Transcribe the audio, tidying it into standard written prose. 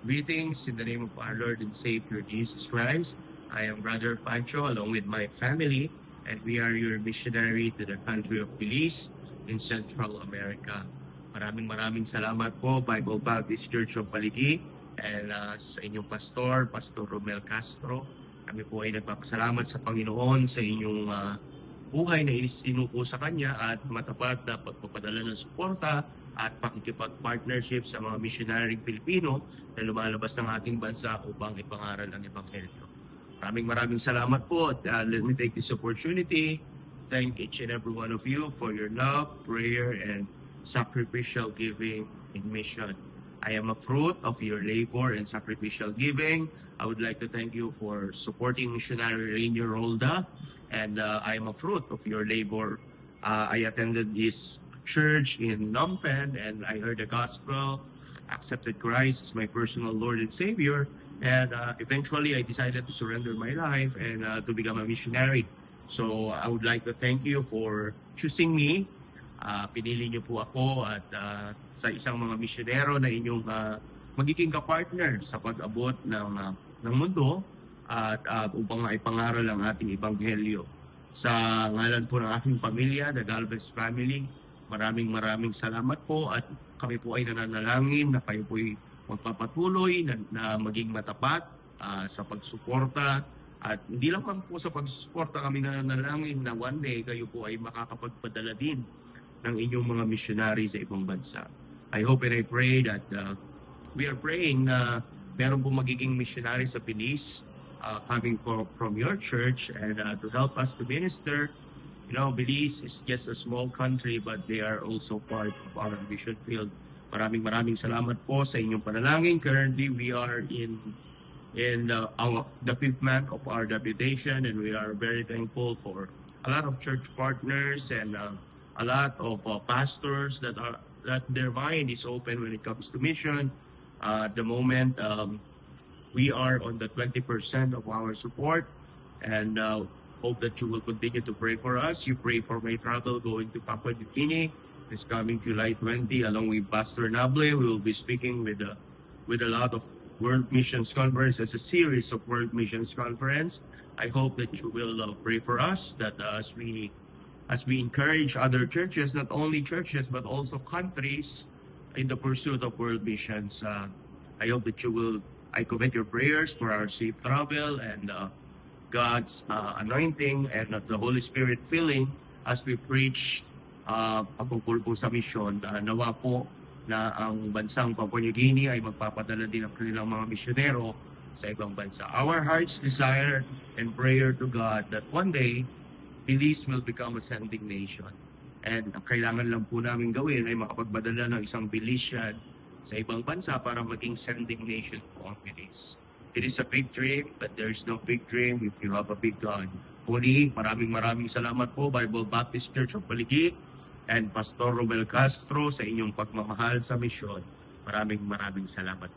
Greetings in the name of our Lord and Savior Jesus Christ. I am Brother Pancho along with my family, and we are your missionary to the country of Belize in Central America. Maraming salamat po, Bible Baptist Church of Paligi, and sa inyong pastor, Pastor Romel Castro. Kami po ay nagpapasalamat sa Panginoon sa inyong buhay na isinuko sa Kanya at matapat na pagpapadala ng suporta at pakikipag-partnership sa mga missionaryong Pilipino na lumalabas ng ating bansa upang ipangaral ang Ebanghelyo. Maraming salamat po. Let me take this opportunity. Thank each and every one of you for your love, prayer, and sacrificial giving in mission. I am a fruit of your labor and sacrificial giving. I would like to thank you for supporting missionary Rainier Rolda, and I am a fruit of your labor. I attended this church in Phnom Penh, and I heard the gospel, accepted Christ as my personal Lord and Savior, and eventually I decided to surrender my life and to become a missionary. So I would like to thank you for choosing me. Pinili niyo po ako at sa isang mga misyonero na inyong magiging kapartner sa pag-abot ng mundo at upang maipangaral ang ating Ebanghelyo. Sa ngalan po ng aking pamilya, the Galvez family, maraming salamat po at kami po ay nananalangin na kayo po ay magpapatuloy na maging matapat sa pagsuporta at hindi lang po sa pagsuporta kami nananalangin na one day kayo po ay makakapagpadala din ng inyong mga missionary sa ibang bansa. I hope and I pray that we are praying na meron po magiging missionary sa Belize coming from your church and to help us to minister. You know, Belize is just a small country, but they are also part of our mission field. Maraming salamat po sa inyong panalangin. Currently, we are in the 5th month of our deputation, and we are very thankful for a lot of church partners and a lot of pastors that their mind is open when it comes to mission. At the moment, we are on the 20% of our support, and hope that you will continue to pray for us. You pray for my travel going to Papua New Guinea this coming July 20, along with Pastor Nable. We will be speaking with a lot of World Missions Conference as a series of World Missions Conference. I hope that you will pray for us, that as we encourage other churches, not only churches but also countries in the pursuit of world missions. I hope that I commit your prayers for our safe travel and God's anointing and the Holy Spirit filling as we preach pagkukul po sa misyon. Nawa po na ang bansang Papua New Guinea ay magpapadala din ng kanilang mga misyonero sa ibang bansa. Our heart's desire and prayer to God that one day, Belize will become a sending nation. And ang kailangan lang po namin gawin ay makapagpadala ng isang Belizean sa ibang bansa para maging sending nation po ang Belize. It is a big dream, but there is no big dream if you have a big God. Muli, maraming salamat po, Bible Baptist Church of Paligi and Pastor Romel Castro sa inyong pagmamahal sa misyon. Maraming salamat.